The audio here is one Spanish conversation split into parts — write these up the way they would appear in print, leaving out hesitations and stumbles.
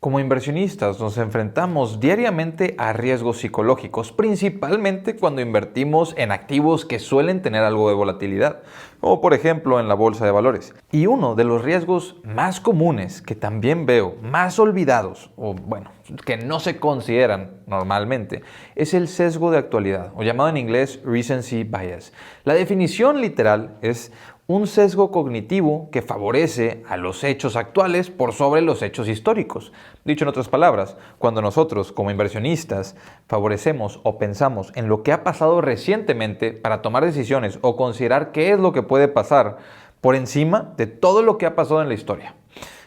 Como inversionistas nos enfrentamos diariamente a riesgos psicológicos, principalmente cuando invertimos en activos que suelen tener algo de volatilidad, como por ejemplo en la bolsa de valores. Y uno de los riesgos más comunes que también veo, más olvidados, o bueno, que no se consideran normalmente, es el sesgo de actualidad, o llamado en inglés recency bias. La definición literal es un sesgo cognitivo que favorece a los hechos actuales por sobre los hechos históricos. Dicho en otras palabras, cuando nosotros como inversionistas favorecemos o pensamos en lo que ha pasado recientemente para tomar decisiones o considerar qué es lo que puede pasar por encima de todo lo que ha pasado en la historia.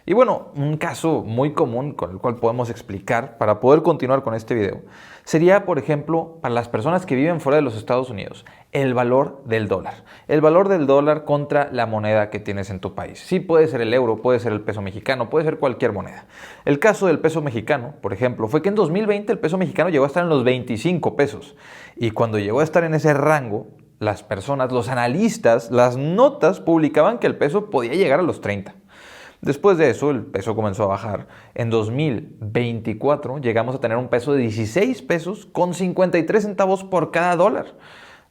Y bueno, un caso muy común con el cual podemos explicar para poder continuar con este video sería, por ejemplo, para las personas que viven fuera de los Estados Unidos, el valor del dólar. El valor del dólar contra la moneda que tienes en tu país. Sí, puede ser el euro, puede ser el peso mexicano, puede ser cualquier moneda. El caso del peso mexicano, por ejemplo, fue que en 2020 el peso mexicano llegó a estar en los 25 pesos. Y cuando llegó a estar en ese rango, las personas, los analistas, las notas publicaban que el peso podía llegar a los 30. Después de eso, el peso comenzó a bajar. En 2024 llegamos a tener un peso de 16 pesos con 53 centavos por cada dólar.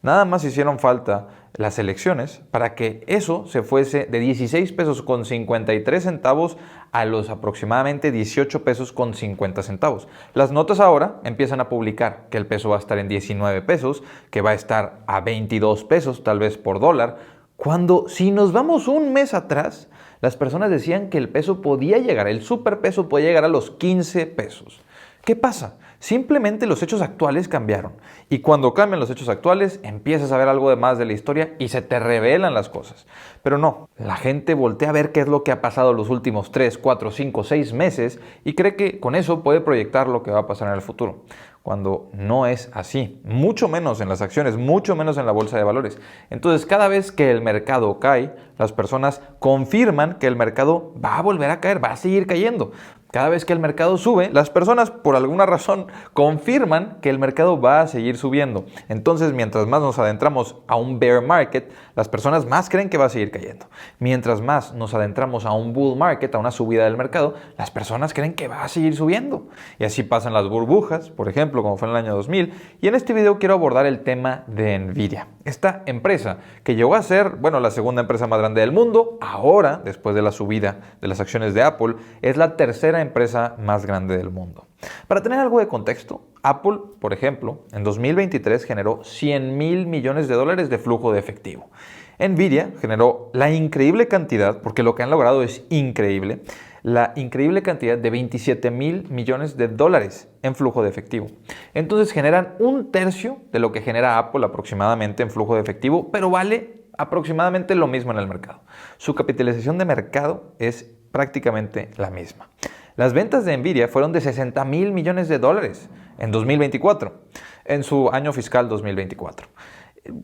Nada más hicieron falta las elecciones para que eso se fuese de 16 pesos con 53 centavos a los aproximadamente 18 pesos con 50 centavos. Las notas ahora empiezan a publicar que el peso va a estar en 19 pesos, que va a estar a 22 pesos tal vez por dólar, cuando si nos vamos un mes atrás, las personas decían que el peso podía llegar, el superpeso podía llegar a los 15 pesos. ¿Qué pasa? Simplemente los hechos actuales cambiaron. Y cuando cambian los hechos actuales, empiezas a ver algo de más de la historia y se te revelan las cosas. Pero no, la gente voltea a ver qué es lo que ha pasado los últimos 3, 4, 5, 6 meses y cree que con eso puede proyectar lo que va a pasar en el futuro. Cuando no es así, mucho menos en las acciones, mucho menos en la bolsa de valores. Entonces, cada vez que el mercado cae, las personas confirman que el mercado va a volver a caer, va a seguir cayendo. Cada vez que el mercado sube, las personas por alguna razón confirman que el mercado va a seguir subiendo. Entonces, mientras más nos adentramos a un bear market, las personas más creen que va a seguir cayendo. Mientras más nos adentramos a un bull market, a una subida del mercado, las personas creen que va a seguir subiendo. Y así pasan las burbujas, por ejemplo, como fue en el año 2000. Y en este video quiero abordar el tema de Nvidia. Esta empresa que llegó a ser, bueno, la segunda empresa más grande del mundo, ahora, después de la subida de las acciones de Apple, es la tercera empresa más grande del mundo. Para tener algo de contexto, Apple, por ejemplo, en 2023 generó 100,000 millones de dólares de flujo de efectivo. Nvidia generó la increíble cantidad, porque lo que han logrado es increíble, la increíble cantidad de 27,000 millones de dólares en flujo de efectivo. Entonces generan un tercio de lo que genera Apple aproximadamente en flujo de efectivo, pero vale aproximadamente lo mismo en el mercado. Su capitalización de mercado es prácticamente la misma. Las ventas de Nvidia fueron de 60,000 millones de dólares en 2024, en su año fiscal 2024.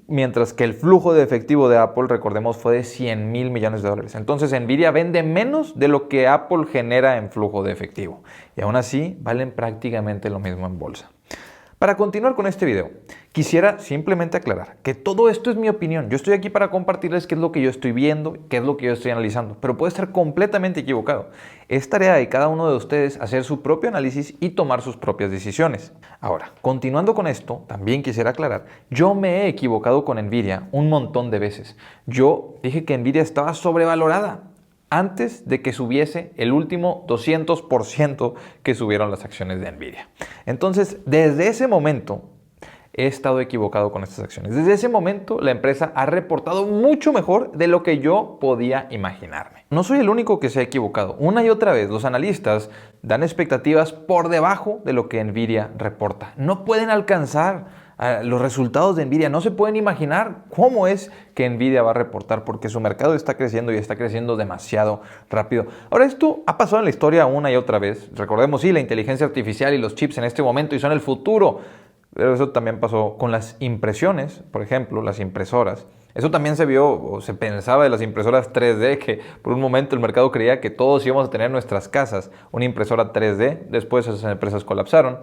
Mientras que el flujo de efectivo de Apple, recordemos, fue de 100,000 millones de dólares. Entonces Nvidia vende menos de lo que Apple genera en flujo de efectivo. Y aún así valen prácticamente lo mismo en bolsa. Para continuar con este video, quisiera simplemente aclarar que todo esto es mi opinión. Yo estoy aquí para compartirles qué es lo que yo estoy viendo, qué es lo que yo estoy analizando, pero puede estar completamente equivocado. Es tarea de cada uno de ustedes hacer su propio análisis y tomar sus propias decisiones. Ahora, continuando con esto, también quisiera aclarar, yo me he equivocado con Nvidia un montón de veces. Yo dije que Nvidia estaba sobrevalorada antes de que subiese el último 200% que subieron las acciones de Nvidia. Entonces, desde ese momento, he estado equivocado con estas acciones. Desde ese momento, la empresa ha reportado mucho mejor de lo que yo podía imaginarme. No soy el único que se ha equivocado. Una y otra vez, los analistas dan expectativas por debajo de lo que Nvidia reporta. No pueden alcanzar los resultados de Nvidia. No se pueden imaginar cómo es que Nvidia va a reportar porque su mercado está creciendo y está creciendo demasiado rápido. Ahora, esto ha pasado en la historia una y otra vez. Recordemos, sí, la inteligencia artificial y los chips en este momento y son el futuro. Pero eso también pasó con las impresiones, por ejemplo, las impresoras. Eso también se vio o se pensaba de las impresoras 3D, que por un momento el mercado creía que todos íbamos a tener en nuestras casas una impresora 3D. Después esas empresas colapsaron.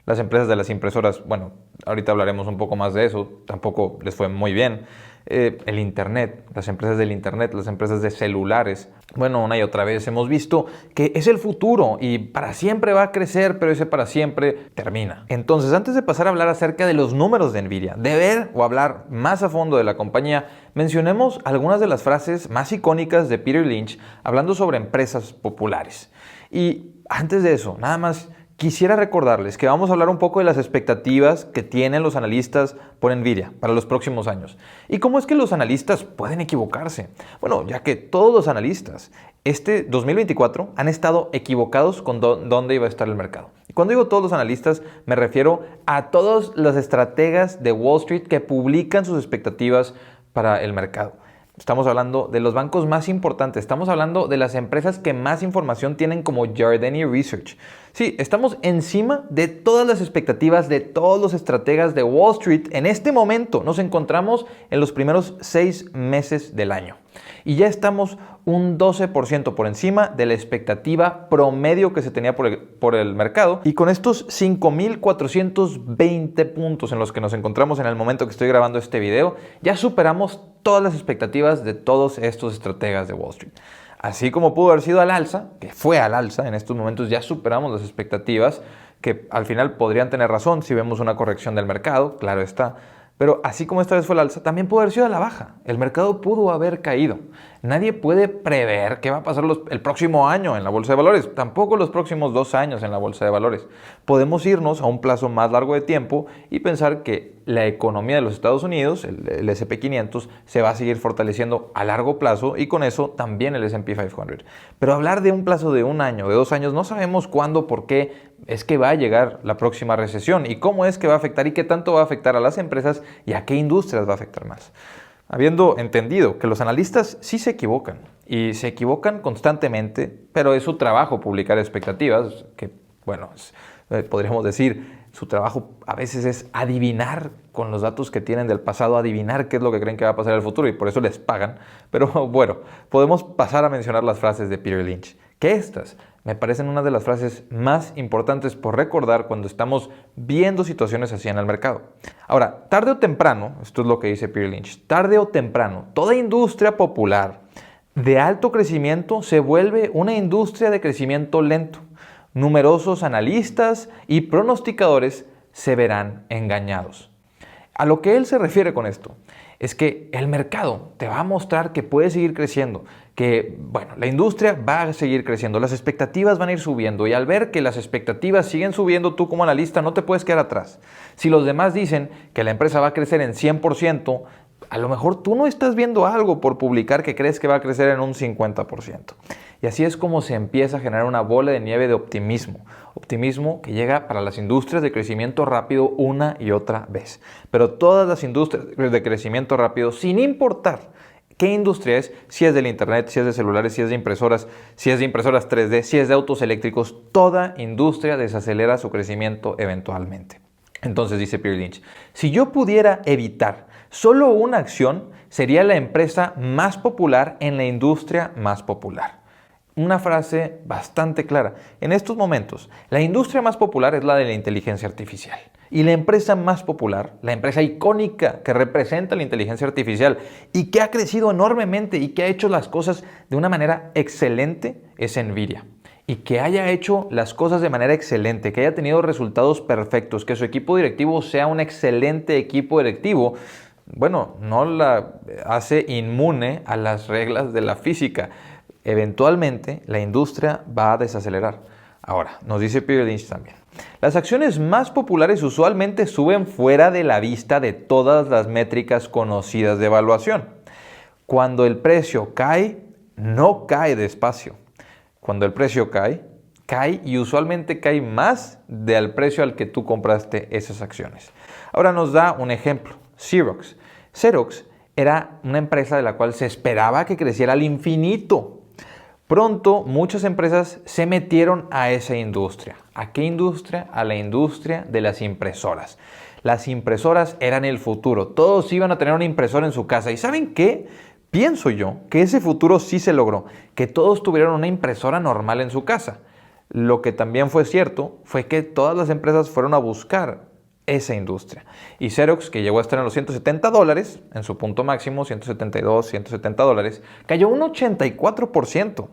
Las empresas de las impresoras, bueno, ahorita hablaremos un poco más de eso, tampoco les fue muy bien. El Internet, las empresas del Internet, las empresas de celulares. Bueno, una y otra vez hemos visto que es el futuro y para siempre va a crecer, pero ese para siempre termina. Entonces, antes de pasar a hablar acerca de los números de Nvidia, de ver o hablar más a fondo de la compañía, mencionemos algunas de las frases más icónicas de Peter Lynch hablando sobre empresas populares. Y antes de eso, nada más quisiera recordarles que vamos a hablar un poco de las expectativas que tienen los analistas por Nvidia para los próximos años. ¿Y cómo es que los analistas pueden equivocarse? Bueno, ya que todos los analistas este 2024 han estado equivocados con dónde iba a estar el mercado. Y cuando digo todos los analistas, me refiero a todos los estrategas de Wall Street que publican sus expectativas para el mercado. Estamos hablando de los bancos más importantes, estamos hablando de las empresas que más información tienen como Jardine Research. Sí, estamos encima de todas las expectativas de todos los estrategas de Wall Street. En este momento nos encontramos en los primeros 6 meses del año y ya estamos un 12% por encima de la expectativa promedio que se tenía por el mercado. Y con estos 5,420 puntos en los que nos encontramos en el momento que estoy grabando este video, ya superamos todas las expectativas de todos estos estrategas de Wall Street. Así como pudo haber sido al alza, que fue al alza, en estos momentos ya superamos las expectativas, que al final podrían tener razón si vemos una corrección del mercado, claro está. Pero así como esta vez fue al alza, también pudo haber sido a la baja. El mercado pudo haber caído. Nadie puede prever qué va a pasar el próximo año en la bolsa de valores, tampoco los próximos 2 años en la bolsa de valores. Podemos irnos a un plazo más largo de tiempo y pensar que la economía de los Estados Unidos, el S&P 500, se va a seguir fortaleciendo a largo plazo y con eso también el S&P 500. Pero hablar de un plazo de 1 año, de 2 años, no sabemos cuándo, por qué es que va a llegar la próxima recesión y cómo es que va a afectar y qué tanto va a afectar a las empresas y a qué industrias va a afectar más. Habiendo entendido que los analistas sí se equivocan y se equivocan constantemente, pero es su trabajo publicar expectativas, que bueno, podríamos decir, su trabajo a veces es adivinar con los datos que tienen del pasado, adivinar qué es lo que creen que va a pasar en el futuro y por eso les pagan. Pero bueno, podemos pasar a mencionar las frases de Peter Lynch, que estas me parecen una de las frases más importantes por recordar cuando estamos viendo situaciones así en el mercado. Ahora, tarde o temprano, esto es lo que dice Peter Lynch, tarde o temprano, toda industria popular de alto crecimiento se vuelve una industria de crecimiento lento. Numerosos analistas y pronosticadores se verán engañados. A lo que él se refiere con esto es que el mercado te va a mostrar que puede seguir creciendo, que bueno, la industria va a seguir creciendo, las expectativas van a ir subiendo y al ver que las expectativas siguen subiendo, tú como analista no te puedes quedar atrás. Si los demás dicen que la empresa va a crecer en 100%, a lo mejor tú no estás viendo algo por publicar que crees que va a crecer en un 50%. Y así es como se empieza a generar una bola de nieve de optimismo. Optimismo que llega para las industrias de crecimiento rápido una y otra vez. Pero todas las industrias de crecimiento rápido, sin importar qué industria es, si es del internet, si es de celulares, si es de impresoras 3D, si es de autos eléctricos, toda industria desacelera su crecimiento eventualmente. Entonces dice Peter Lynch, si yo pudiera evitar solo una acción, sería la empresa más popular en la industria más popular. Una frase bastante clara. En estos momentos, la industria más popular es la de la inteligencia artificial. Y la empresa más popular, la empresa icónica que representa la inteligencia artificial y que ha crecido enormemente y que ha hecho las cosas de una manera excelente, es Nvidia. Y que haya hecho las cosas de manera excelente, que haya tenido resultados perfectos, que su equipo directivo sea un excelente equipo directivo, bueno, no la hace inmune a las reglas de la física. Eventualmente, la industria va a desacelerar. Ahora, nos dice Peter Lynch también. Las acciones más populares usualmente suben fuera de la vista de todas las métricas conocidas de evaluación. Cuando el precio cae, no cae despacio. Cuando el precio cae, cae y usualmente cae más del precio al que tú compraste esas acciones. Ahora nos da un ejemplo. Xerox. Xerox era una empresa de la cual se esperaba que creciera al infinito. Pronto muchas empresas se metieron a esa industria. ¿A qué industria? A la industria de las impresoras. Las impresoras eran el futuro. Todos iban a tener una impresora en su casa. ¿Y saben qué? Pienso yo que ese futuro sí se logró. Que todos tuvieron una impresora normal en su casa. Lo que también fue cierto fue que todas las empresas fueron a buscar esa industria. Y Xerox, que llegó a estar en los $170, en su punto máximo, 172, 170 dólares, cayó un 84%.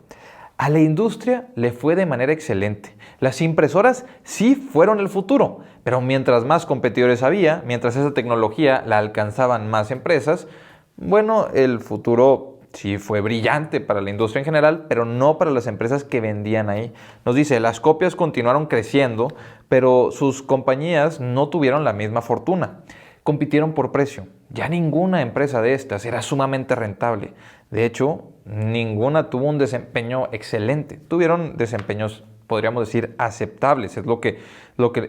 A la industria le fue de manera excelente. Las impresoras sí fueron el futuro, pero mientras más competidores había, mientras esa tecnología la alcanzaban más empresas, bueno, el futuro sí fue brillante para la industria en general, pero no para las empresas que vendían ahí. Nos dice, las copias continuaron creciendo, pero sus compañías no tuvieron la misma fortuna. Compitieron por precio. Ya ninguna empresa de estas era sumamente rentable. De hecho, ninguna tuvo un desempeño excelente. Tuvieron desempeños, podríamos decir, aceptables. Es lo que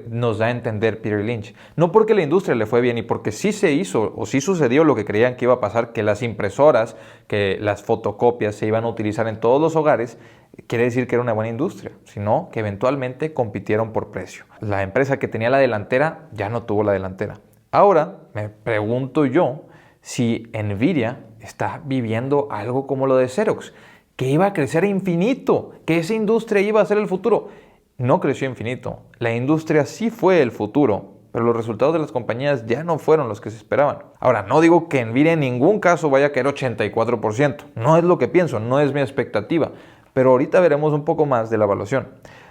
nos da a entender Peter Lynch. No porque la industria le fue bien y porque sí se hizo o sí sucedió lo que creían que iba a pasar, que las impresoras, que las fotocopias se iban a utilizar en todos los hogares, quiere decir que era una buena industria, sino que eventualmente compitieron por precio. La empresa que tenía la delantera ya no tuvo la delantera. Ahora me pregunto yo si Nvidia está viviendo algo como lo de Xerox, que iba a crecer infinito, que esa industria iba a ser el futuro. No creció infinito. La industria sí fue el futuro, pero los resultados de las compañías ya no fueron los que se esperaban. Ahora, no digo que Nvidia en ningún caso vaya a caer 84%. No es lo que pienso, no es mi expectativa. Pero ahorita veremos un poco más de la evaluación.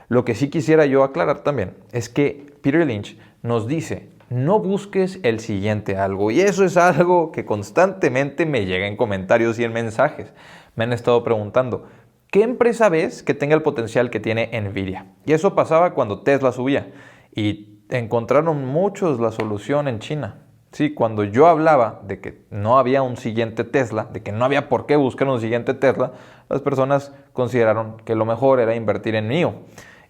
Lo que sí quisiera yo aclarar también es que Peter Lynch nos dice: no busques el siguiente algo. Y eso es algo que constantemente me llega en comentarios y en mensajes. Me han estado preguntando, ¿qué empresa ves que tenga el potencial que tiene Nvidia? Y eso pasaba cuando Tesla subía. Y encontraron muchos la solución en China. Sí, cuando yo hablaba de que no había un siguiente Tesla, de que no había por qué buscar un siguiente Tesla, las personas consideraron que lo mejor era invertir en NIO.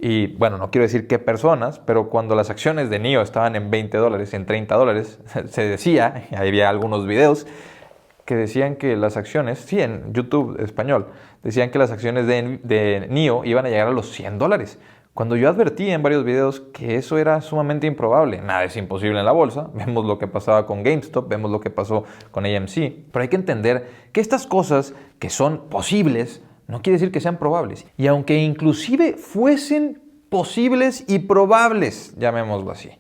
Y bueno, no quiero decir qué personas, pero cuando las acciones de NIO estaban en $20, en $30, se decía, ahí había algunos videos, que decían que las acciones, sí, en YouTube español, decían que las acciones de NIO iban a llegar a los $100. Cuando yo advertí en varios videos que eso era sumamente improbable. Nada es imposible en la bolsa. Vemos lo que pasaba con GameStop, vemos lo que pasó con AMC. Pero hay que entender que estas cosas que son posibles no quiere decir que sean probables. Y aunque inclusive fuesen posibles y probables, llamémoslo así,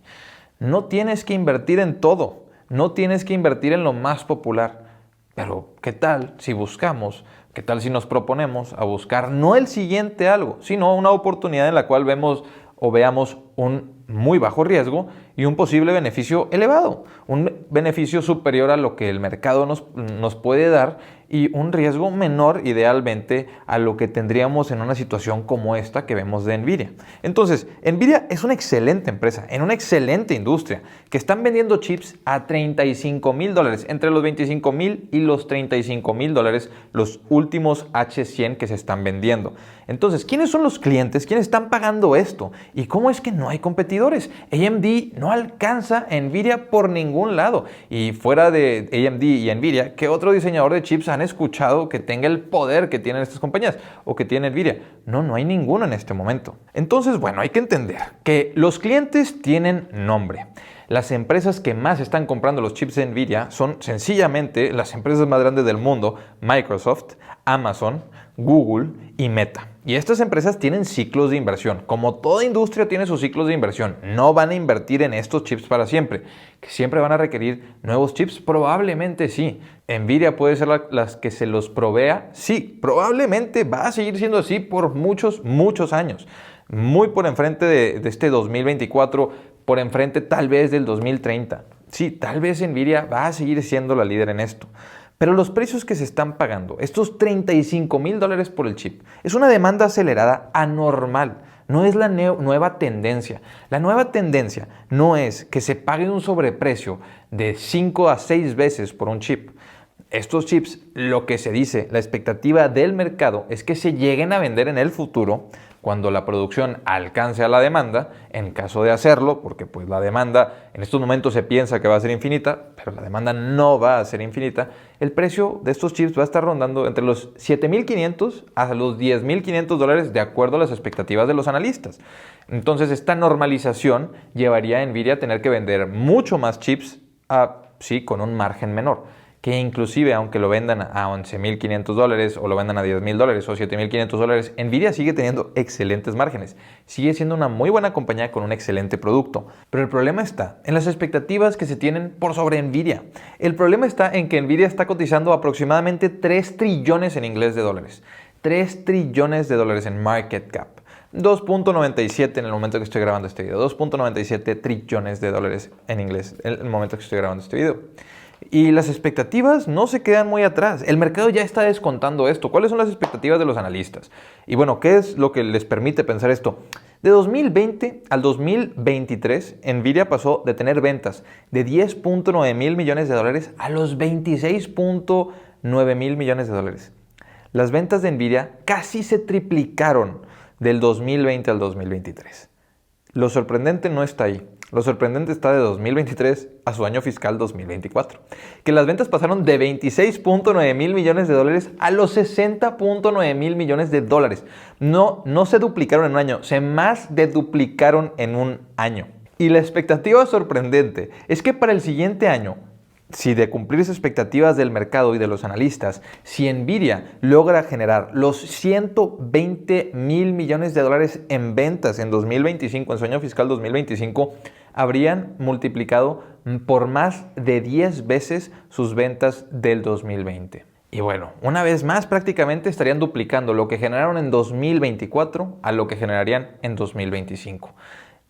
no tienes que invertir en todo. No tienes que invertir en lo más popular. Pero, ¿qué tal si buscamos, qué tal si nos proponemos a buscar no el siguiente algo, sino una oportunidad en la cual vemos o veamos un muy bajo riesgo y un posible beneficio elevado, un beneficio superior a lo que el mercado nos puede dar y un riesgo menor idealmente a lo que tendríamos en una situación como esta que vemos de Nvidia. Entonces, Nvidia es una excelente empresa, en una excelente industria, que están vendiendo chips a $35,000, entre los $25,000 y los $35,000 los últimos H100 que se están vendiendo. Entonces, ¿quiénes son los clientes? ¿Quiénes están pagando esto? ¿Y cómo es que no hay competidores? AMD no alcanza a Nvidia por ningún lado. Y fuera de AMD y Nvidia, ¿qué otro diseñador de chips han escuchado que tenga el poder que tienen estas compañías o que tiene Nvidia? No hay ninguno en este momento. Entonces, bueno, hay que entender que los clientes tienen nombre. Las empresas que más están comprando los chips de Nvidia son sencillamente las empresas más grandes del mundo: Microsoft, Amazon, Google y Meta. Y estas empresas tienen ciclos de inversión. Como toda industria tiene sus ciclos de inversión. No van a invertir en estos chips para siempre. ¿Que siempre van a requerir nuevos chips? Probablemente sí. ¿Nvidia puede ser las que se los provea? Sí, probablemente va a seguir siendo así por muchos años. Muy por enfrente de este 2024, por enfrente tal vez del 2030. Sí, tal vez Nvidia va a seguir siendo la líder en esto. Pero los precios que se están pagando, estos $35,000 por el chip, es una demanda acelerada anormal. No es la nueva tendencia. La nueva tendencia no es que se pague un sobreprecio de 5 a 6 veces por un chip. Estos chips, lo que se dice, la expectativa del mercado es que se lleguen a vender en el futuro cuando la producción alcance a la demanda, en caso de hacerlo, porque pues la demanda en estos momentos se piensa que va a ser infinita, pero la demanda no va a ser infinita. El precio de estos chips va a estar rondando entre los $7,500 a los $10,500 de acuerdo a las expectativas de los analistas. Entonces, esta normalización llevaría a Nvidia a tener que vender mucho más chips, sí, con un margen menor. que inclusive aunque lo vendan a $11,500 o lo vendan a $10,000 o $7,500, Nvidia sigue teniendo excelentes márgenes. Sigue siendo una muy buena compañía con un excelente producto. Pero el problema está en las expectativas que se tienen por sobre Nvidia. El problema está en que Nvidia está cotizando aproximadamente 3 trillones en inglés de dólares. 3 trillones de dólares en market cap. 2.97 en el momento que estoy grabando este video. 2.97 trillones de dólares en inglés en el momento que estoy grabando este video. Y las expectativas no se quedan muy atrás. El mercado ya está descontando esto. ¿Cuáles son las expectativas de los analistas? Y bueno, ¿qué es lo que les permite pensar esto? De 2020 al 2023, Nvidia pasó de tener ventas de 10.9 mil millones de dólares a los 26.9 mil millones de dólares. Las ventas de Nvidia casi se triplicaron del 2020 al 2023. Lo sorprendente no está ahí. Lo sorprendente está de 2023 a su año fiscal 2024, que las ventas pasaron de 26.9 mil millones de dólares a los 60.9 mil millones de dólares. No se duplicaron en un año, se más de duplicaron en un año. Y la expectativa sorprendente es que para el siguiente año, si de cumplir esas expectativas del mercado y de los analistas, si Nvidia logra generar los 120 mil millones de dólares en ventas en 2025, en su año fiscal 2025, habrían multiplicado por más de 10 veces sus ventas del 2020. Y bueno, una vez más prácticamente estarían duplicando lo que generaron en 2024 a lo que generarían en 2025.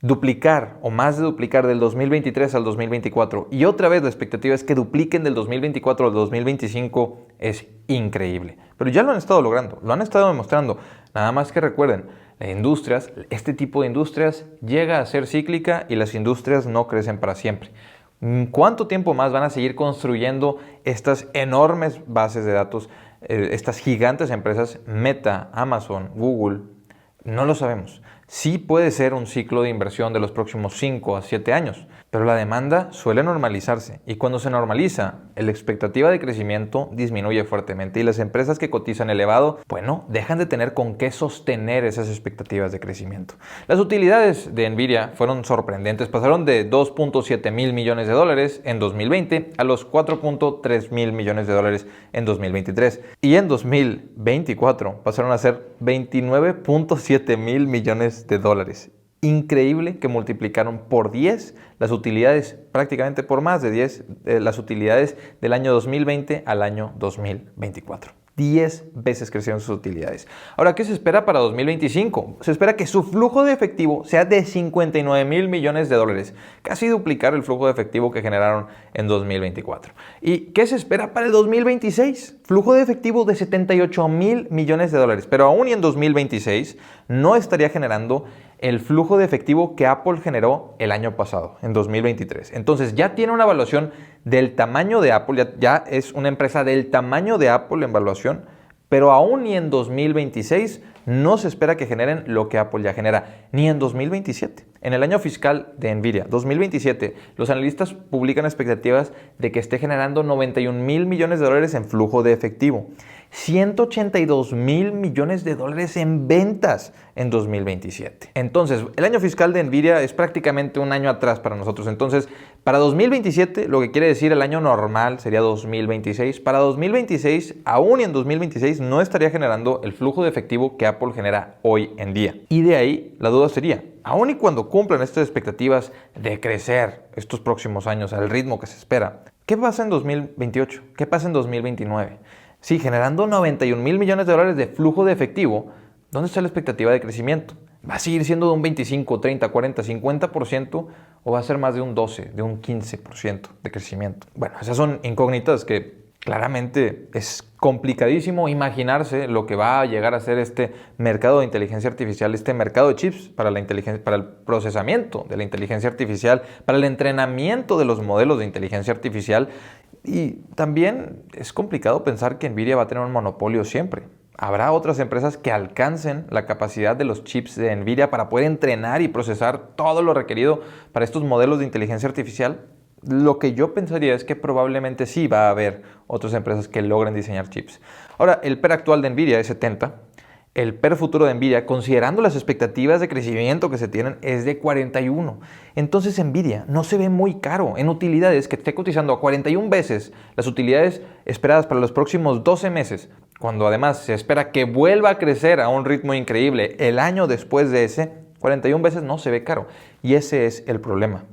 Duplicar o más de duplicar del 2023 al 2024 y otra vez la expectativa es que dupliquen del 2024 al 2025 es increíble. Pero ya lo han estado logrando, lo han estado demostrando. Nada más que recuerden, las industrias, este tipo de industrias llega a ser cíclica y las industrias no crecen para siempre. ¿Cuánto tiempo más van a seguir construyendo estas enormes bases de datos, estas gigantes empresas, Meta, Amazon, Google? No lo sabemos. Sí puede ser un ciclo de inversión de los próximos 5 a 7 años, pero la demanda suele normalizarse y cuando se normaliza, la expectativa de crecimiento disminuye fuertemente y las empresas que cotizan elevado, bueno, dejan de tener con qué sostener esas expectativas de crecimiento. Las utilidades de Nvidia fueron sorprendentes, pasaron de 2.7 mil millones de dólares en 2020 a los 4.3 mil millones de dólares en 2023 y en 2024 pasaron a ser 29.7 mil millones de dólares. Increíble que multiplicaron por 10 las utilidades, prácticamente por más de 10 las utilidades del año 2020 al año 2024. 10 veces crecieron sus utilidades. Ahora, ¿qué se espera para 2025? Se espera que su flujo de efectivo sea de 59 mil millones de dólares, casi duplicar el flujo de efectivo que generaron en 2024. ¿Y qué se espera para el 2026? Flujo de efectivo de 78 mil millones de dólares, pero aún y en 2026 no estaría generando el flujo de efectivo que Apple generó el año pasado, en 2023. Entonces ya tiene una evaluación del tamaño de Apple, ya es una empresa del tamaño de Apple en evaluación, pero aún y en 2026 no se espera que generen lo que Apple ya genera, ni en 2027. En el año fiscal de Nvidia, 2027, los analistas publican expectativas de que esté generando 91 mil millones de dólares en flujo de efectivo, 182 mil millones de dólares en ventas en 2027. Entonces, el año fiscal de Nvidia es prácticamente un año atrás para nosotros. Entonces, para 2027, lo que quiere decir el año normal sería 2026. Para 2026, aún y en 2026, no estaría generando el flujo de efectivo que Apple genera hoy en día. Y de ahí, la duda sería, aún y cuando cumplan estas expectativas de crecer estos próximos años al ritmo que se espera, ¿qué pasa en 2028? ¿Qué pasa en 2029? Sí, generando 91 mil millones de dólares de flujo de efectivo, ¿dónde está la expectativa de crecimiento? ¿Va a seguir siendo de un 25, 30, 40, 50% o va a ser más de un 12, de un 15% de crecimiento? Bueno, esas son incógnitas que claramente es complicadísimo imaginarse lo que va a llegar a ser este mercado de inteligencia artificial, este mercado de chips para el procesamiento de la inteligencia artificial, para el entrenamiento de los modelos de inteligencia artificial. Y también es complicado pensar que Nvidia va a tener un monopolio siempre. Habrá otras empresas que alcancen la capacidad de los chips de Nvidia para poder entrenar y procesar todo lo requerido para estos modelos de inteligencia artificial. Lo que yo pensaría es que probablemente sí va a haber otras empresas que logren diseñar chips. Ahora, el PER actual de Nvidia es 70. El PER futuro de Nvidia, considerando las expectativas de crecimiento que se tienen, es de 41. Entonces Nvidia no se ve muy caro en utilidades que esté cotizando a 41 veces las utilidades esperadas para los próximos 12 meses, cuando además se espera que vuelva a crecer a un ritmo increíble el año después de ese. 41 veces no se ve caro, y ese es el problema.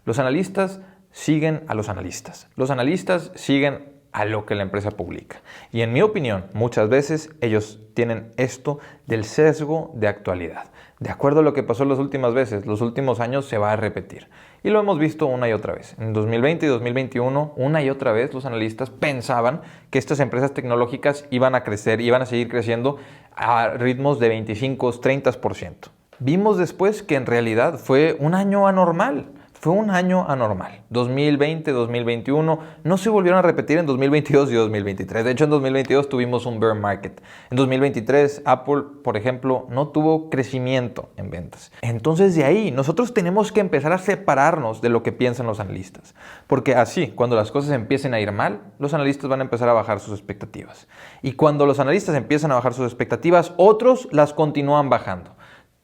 Los analistas siguen a los analistas. Los analistas siguen a lo que la empresa publica. Y en mi opinión, muchas veces ellos tienen esto del sesgo de actualidad. De acuerdo a lo que pasó las últimas veces, los últimos años se va a repetir. Y lo hemos visto una y otra vez. En 2020 y 2021, una y otra vez los analistas pensaban que estas empresas tecnológicas iban a crecer, iban a seguir creciendo a ritmos de 25, 30%. Vimos después que en realidad fue un año anormal. Fue un año anormal. 2020, 2021 no se volvieron a repetir en 2022 y 2023. De hecho, en 2022 tuvimos un bear market. En 2023, Apple, por ejemplo, no tuvo crecimiento en ventas. Entonces, de ahí, nosotros tenemos que empezar a separarnos de lo que piensan los analistas. Porque así, cuando las cosas empiecen a ir mal, los analistas van a empezar a bajar sus expectativas. Y cuando los analistas empiezan a bajar sus expectativas, otros las continúan bajando,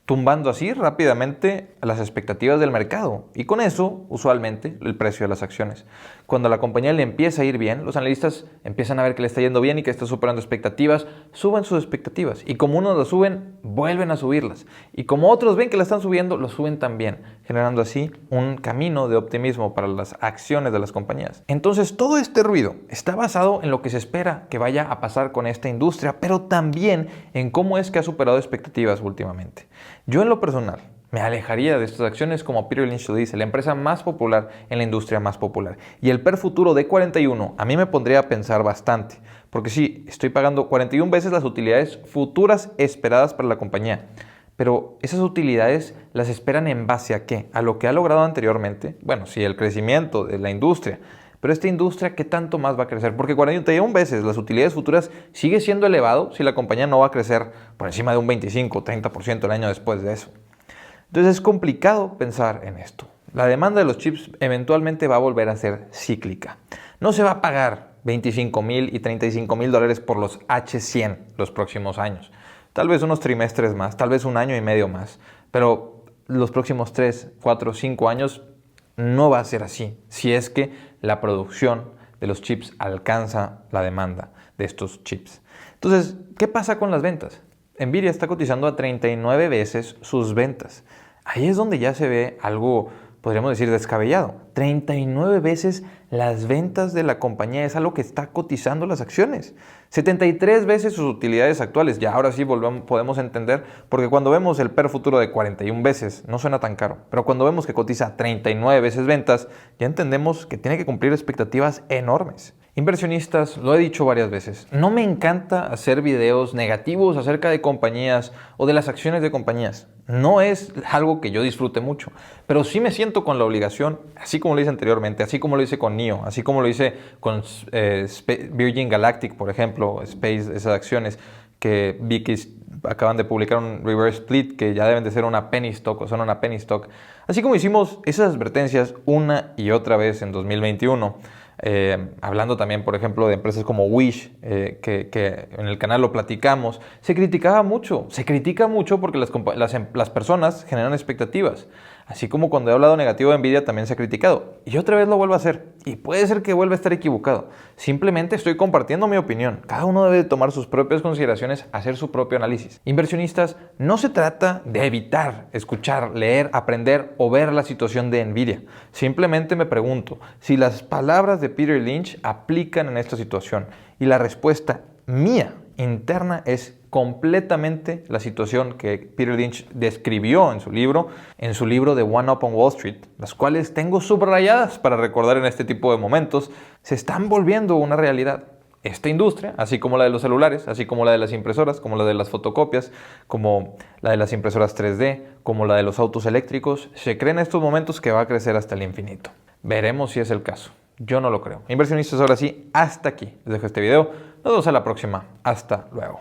tumbando así rápidamente las expectativas del mercado, y con eso, usualmente, el precio de las acciones. Cuando a la compañía le empieza a ir bien, los analistas empiezan a ver que le está yendo bien y que está superando expectativas, suben sus expectativas, y como unos las suben, vuelven a subirlas, y como otros ven que la están subiendo, lo suben también, generando así un camino de optimismo para las acciones de las compañías. Entonces, todo este ruido está basado en lo que se espera que vaya a pasar con esta industria, pero también en cómo es que ha superado expectativas últimamente. Yo en lo personal me alejaría de estas acciones, como Peter Lynch lo dice, la empresa más popular en la industria más popular. Y el PER futuro de 41 a mí me pondría a pensar bastante, porque sí, estoy pagando 41 veces las utilidades futuras esperadas para la compañía. Pero esas utilidades las esperan en base a ¿qué? A lo que ha logrado anteriormente. Bueno, sí, el crecimiento de la industria. Pero esta industria, ¿qué tanto más va a crecer? Porque 41 veces las utilidades futuras sigue siendo elevado si la compañía no va a crecer por encima de un 25 o 30% el año después de eso. Entonces es complicado pensar en esto. La demanda de los chips eventualmente va a volver a ser cíclica. No se va a pagar $25,000 y $35,000 por los H100 los próximos años. Tal vez unos trimestres más, tal vez un año y medio más. Pero los próximos 3, 4, 5 años no va a ser así, si es que la producción de los chips alcanza la demanda de estos chips. Entonces, ¿qué pasa con las ventas? Nvidia está cotizando a 39 veces sus ventas. Ahí es donde ya se ve algo, podríamos decir, descabellado. 39 veces las ventas de la compañía es algo que está cotizando las acciones. 73 veces sus utilidades actuales. Ya ahora sí podemos entender, porque cuando vemos el PER futuro de 41 veces, no suena tan caro. Pero cuando vemos que cotiza 39 veces ventas, ya entendemos que tiene que cumplir expectativas enormes. Inversionistas, lo he dicho varias veces, no me encanta hacer videos negativos acerca de compañías o de las acciones de compañías. No es algo que yo disfrute mucho, pero sí me siento con la obligación, así como lo hice anteriormente, así como lo hice con NIO, así como lo hice con Virgin Galactic, por ejemplo, Space, esas acciones que vi que acaban de publicar un reverse split que ya deben de ser una penny stock o son una penny stock. Así como hicimos esas advertencias una y otra vez en 2021. Hablando también, por ejemplo, de empresas como Wish, que en el canal lo platicamos, se critica mucho porque las personas generan expectativas. Así como cuando he hablado negativo de Nvidia también se ha criticado. Y otra vez lo vuelvo a hacer. Y puede ser que vuelva a estar equivocado. Simplemente estoy compartiendo mi opinión. Cada uno debe tomar sus propias consideraciones, hacer su propio análisis. Inversionistas, no se trata de evitar escuchar, leer, aprender o ver la situación de Nvidia. Simplemente me pregunto si las palabras de Peter Lynch aplican en esta situación. Y la respuesta mía interna es completamente la situación que Peter Lynch describió en su libro de One Up on Wall Street, las cuales tengo subrayadas para recordar en este tipo de momentos, se están volviendo una realidad. Esta industria, así como la de los celulares, así como la de las impresoras, como la de las fotocopias, como la de las impresoras 3D, como la de los autos eléctricos, se cree en estos momentos que va a crecer hasta el infinito. Veremos si es el caso. Yo no lo creo. Inversionistas, ahora sí, hasta aquí les dejo este video. Nos vemos a la próxima. Hasta luego.